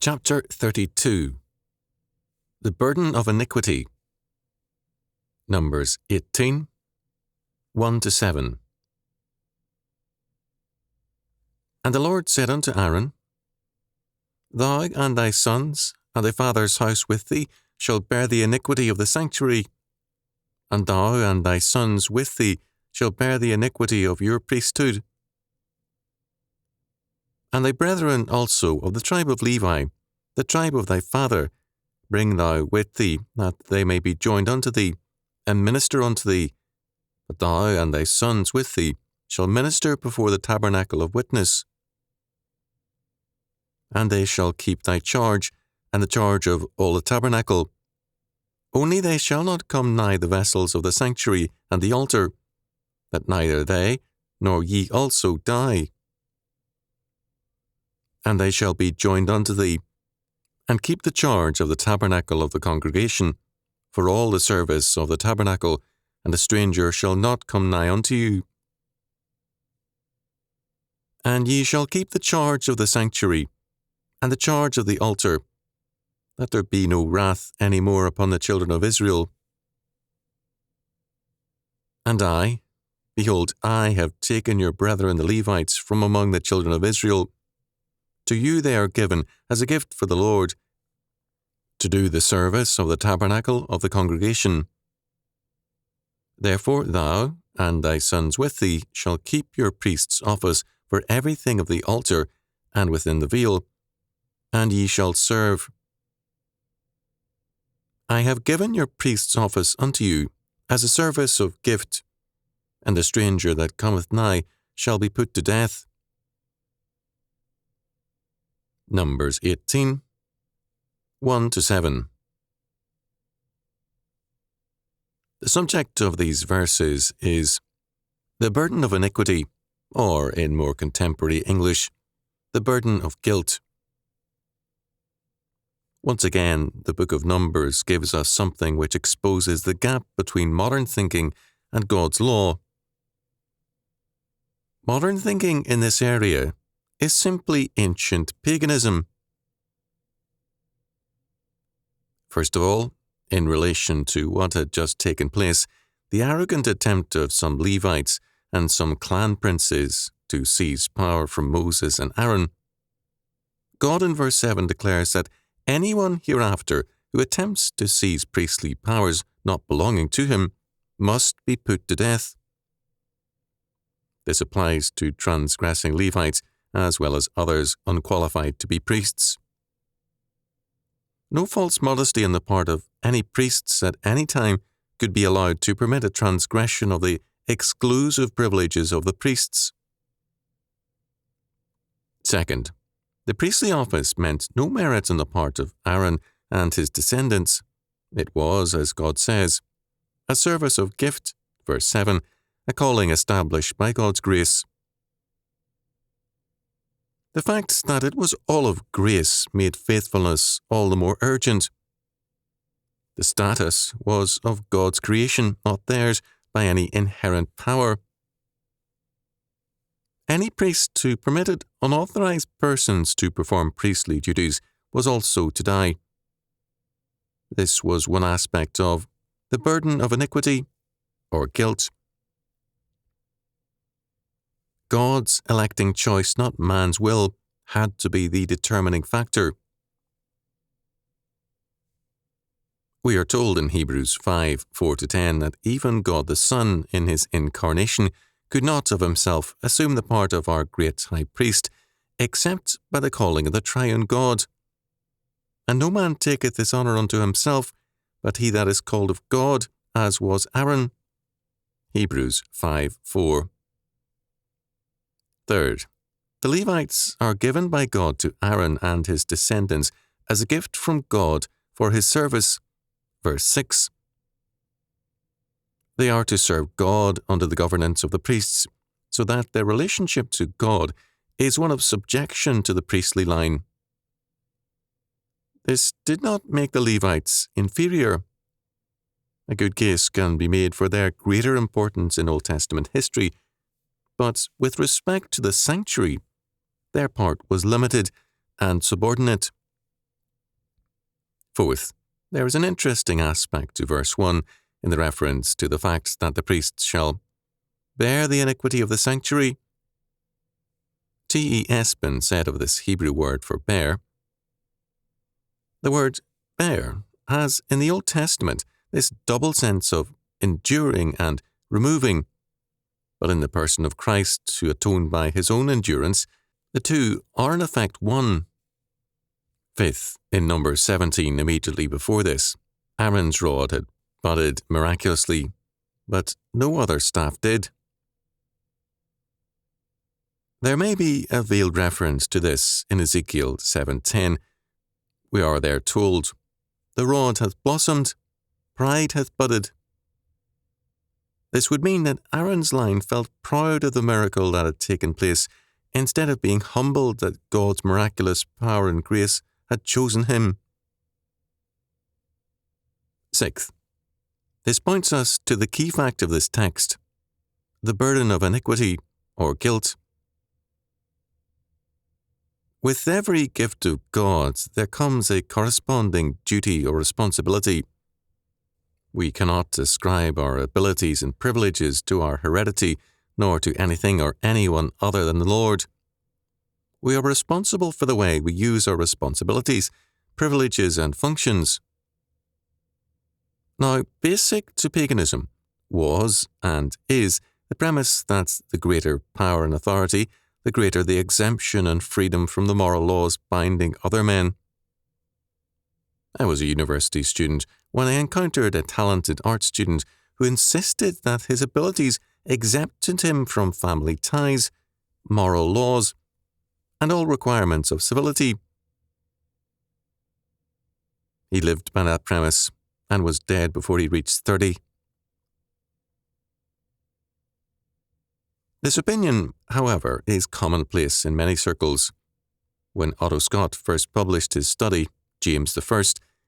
Chapter 32. The Burden of Iniquity. Numbers 18, 1-7. And the Lord said unto Aaron, Thou and thy sons, and thy father's house with thee, shall bear the iniquity of the sanctuary, and thou and thy sons with thee shall bear the iniquity of your priesthood. And thy brethren also of the tribe of Levi, the tribe of thy father, bring thou with thee, that they may be joined unto thee, and minister unto thee. But thou and thy sons with thee shall minister before the tabernacle of witness. And they shall keep thy charge, and the charge of all the tabernacle. Only they shall not come nigh the vessels of the sanctuary and the altar, that neither they nor ye also die. And they shall be joined unto thee, and keep the charge of the tabernacle of the congregation, for all the service of the tabernacle, and a stranger shall not come nigh unto you. And ye shall keep the charge of the sanctuary, and the charge of the altar, that there be no wrath any more upon the children of Israel. And I, behold, I have taken your brethren the Levites from among the children of Israel. To you they are given as a gift for the Lord, to do the service of the tabernacle of the congregation. Therefore thou and thy sons with thee shall keep your priest's office for everything of the altar and within the veil, and ye shall serve. I have given your priest's office unto you as a service of gift, and the stranger that cometh nigh shall be put to death. Numbers 18, 1-7. The subject of these verses is the burden of iniquity, or in more contemporary English, the burden of guilt. Once again, the book of Numbers gives us something which exposes the gap between modern thinking and God's law. Modern thinking in this area is simply ancient paganism. First of all, in relation to what had just taken place, the arrogant attempt of some Levites and some clan princes to seize power from Moses and Aaron. God in verse 7 declares that anyone hereafter who attempts to seize priestly powers not belonging to him must be put to death. This applies to transgressing Levites as well as others unqualified to be priests. No false modesty on the part of any priests at any time could be allowed to permit a transgression of the exclusive privileges of the priests. Second, the priestly office meant no merit on the part of Aaron and his descendants. It was, as God says, a service of gift, verse 7, a calling established by God's grace. The fact that it was all of grace made faithfulness all the more urgent. The status was of God's creation, not theirs by any inherent power. Any priest who permitted unauthorized persons to perform priestly duties was also to die. This was one aspect of the burden of iniquity, or guilt. God's electing choice, not man's will, had to be the determining factor. We are told in Hebrews 5, 4-10 that even God the Son in his incarnation could not of himself assume the part of our great high priest, except by the calling of the triune God. And no man taketh this honour unto himself, but he that is called of God, as was Aaron. Hebrews 5, 4. Third, the Levites are given by God to Aaron and his descendants as a gift from God for his service. Verse 6. They are to serve God under the governance of the priests, so that their relationship to God is one of subjection to the priestly line. This did not make the Levites inferior. A good case can be made for their greater importance in Old Testament history, but with respect to the sanctuary, their part was limited and subordinate. Fourth, there is an interesting aspect to verse 1 in the reference to the fact that the priests shall bear the iniquity of the sanctuary. T. E. Espin said of this Hebrew word for bear, the word bear has in the Old Testament this double sense of enduring and removing, but in the person of Christ, who atoned by his own endurance, the two are in effect one. Fifth, in Numbers 17 immediately before this, Aaron's rod had budded miraculously, but no other staff did. There may be a veiled reference to this in Ezekiel 7:10. We are there told, "The rod hath blossomed, pride hath budded." This would mean that Aaron's line felt proud of the miracle that had taken place, instead of being humbled that God's miraculous power and grace had chosen him. Sixth, this points us to the key fact of this text, the burden of iniquity or guilt. With every gift of God, there comes a corresponding duty or responsibility. We cannot ascribe our abilities and privileges to our heredity, nor to anything or anyone other than the Lord. We are responsible for the way we use our responsibilities, privileges, and functions. Now, basic to paganism was and is the premise that the greater power and authority, the greater the exemption and freedom from the moral laws binding other men. I was a university student when I encountered a talented art student who insisted that his abilities exempted him from family ties, moral laws, and all requirements of civility. He lived by that premise and was dead before he reached 30. This opinion, however, is commonplace in many circles. When Otto Scott first published his study, James I,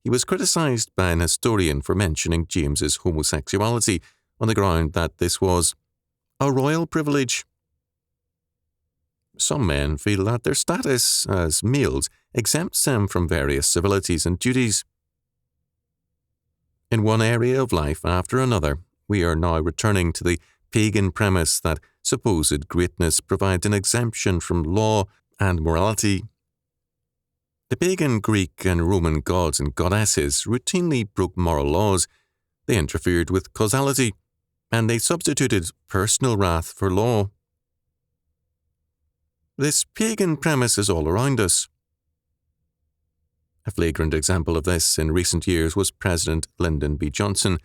he was criticized by an historian for mentioning James's homosexuality on the ground that this was a royal privilege. Some men feel that their status as males exempts them from various civilities and duties. In one area of life after another, we are now returning to the pagan premise that supposed greatness provides an exemption from law and morality. The pagan Greek and Roman gods and goddesses routinely broke moral laws, they interfered with causality, and they substituted personal wrath for law. This pagan premise is all around us. A flagrant example of this in recent years was President Lyndon B. Johnson.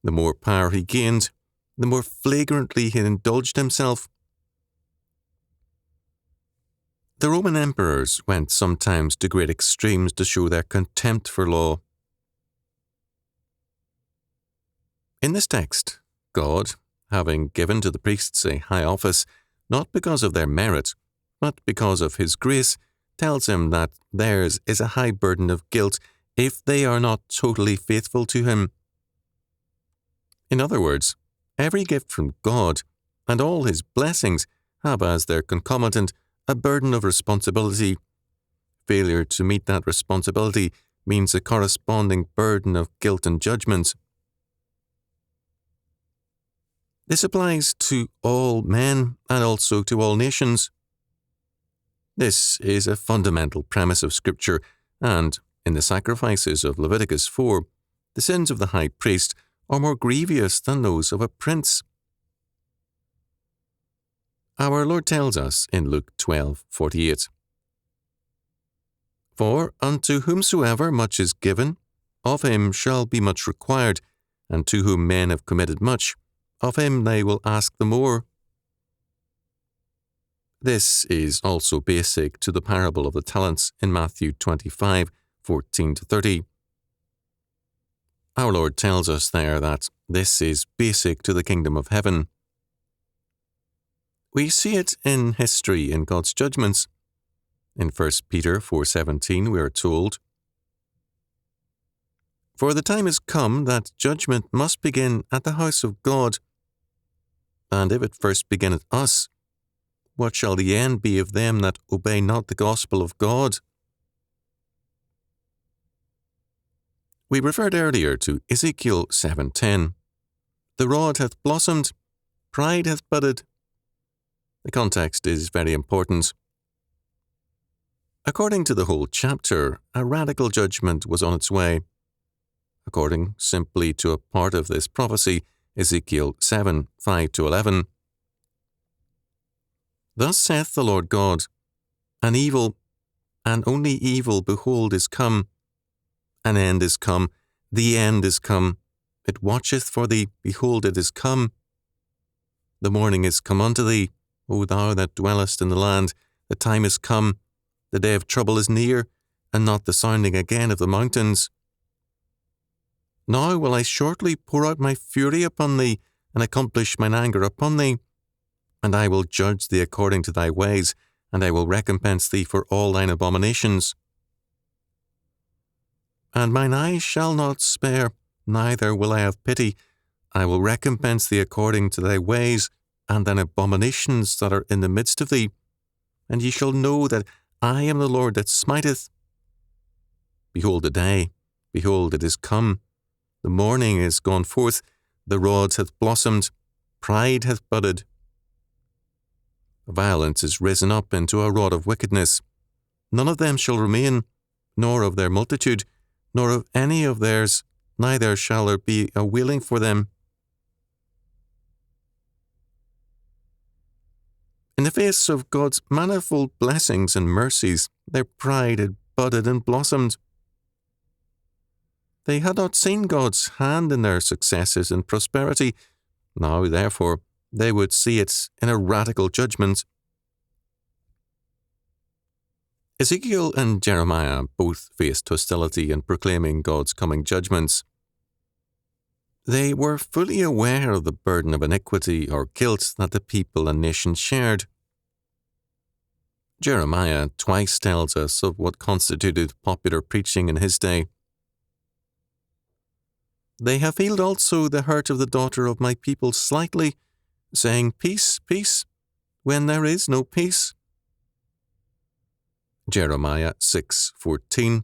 The more power he gained, the more flagrantly he indulged himself. The Roman emperors went sometimes to great extremes to show their contempt for law. In this text, God, having given to the priests a high office, not because of their merit, but because of his grace, tells him that theirs is a high burden of guilt if they are not totally faithful to him. In other words, every gift from God and all his blessings have as their concomitant a burden of responsibility. Failure to meet that responsibility means a corresponding burden of guilt and judgment. This applies to all men and also to all nations. This is a fundamental premise of Scripture, and in the sacrifices of Leviticus 4, the sins of the high priest are more grievous than those of a prince. Our Lord tells us in Luke 12:48, "For unto whomsoever much is given, of him shall be much required, and to whom men have committed much, of him they will ask the more." This is also basic to the parable of the talents in Matthew 25:14-30. Our Lord tells us there that this is basic to the kingdom of heaven. We see it in history in God's judgments. In 1 Peter 4:17 we are told, "For the time is come that judgment must begin at the house of God. And if it first begin at us, what shall the end be of them that obey not the gospel of God?" We referred earlier to Ezekiel 7:10. The rod hath blossomed, pride hath budded. The context is very important. According to the whole chapter, a radical judgment was on its way. According simply to a part of this prophecy, Ezekiel 7:5-11. Thus saith the Lord God, an evil, and only evil, behold, is come. An end is come, the end is come. It watcheth for thee, behold, it is come. The morning is come unto thee, O thou that dwellest in the land. The time is come, the day of trouble is near, and not the sounding again of the mountains. Now will I shortly pour out my fury upon thee, and accomplish mine anger upon thee. And I will judge thee according to thy ways, and I will recompense thee for all thine abominations. And mine eyes shall not spare, neither will I have pity. I will recompense thee according to thy ways, and thine abominations that are in the midst of thee. And ye shall know that I am the Lord that smiteth. Behold the day, behold it is come. The morning is gone forth, the rod hath blossomed, pride hath budded. Violence is risen up into a rod of wickedness. None of them shall remain, nor of their multitude, nor of any of theirs, neither shall there be a wailing for them. In the face of God's manifold blessings and mercies, their pride had budded and blossomed. They had not seen God's hand in their successes and prosperity. Now, therefore, they would see it in a radical judgment. Ezekiel and Jeremiah both faced hostility in proclaiming God's coming judgments. They were fully aware of the burden of iniquity or guilt that the people and nation shared. Jeremiah twice tells us of what constituted popular preaching in his day. They have healed also the hurt of the daughter of my people slightly, saying, Peace, peace, when there is no peace. Jeremiah 6:14,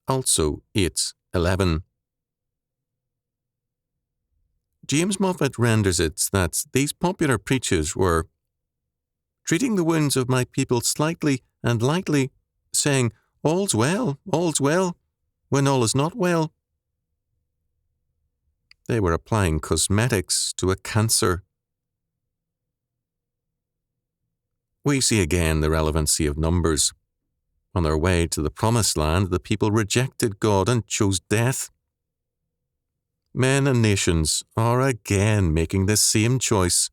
also 8:11. James Moffat renders it that these popular preachers were treating the wounds of my people slightly and lightly, saying, all's well, when all is not well. They were applying cosmetics to a cancer. We see again the relevancy of numbers. On their way to the promised land, the people rejected God and chose death. Men and nations are again making the same choice.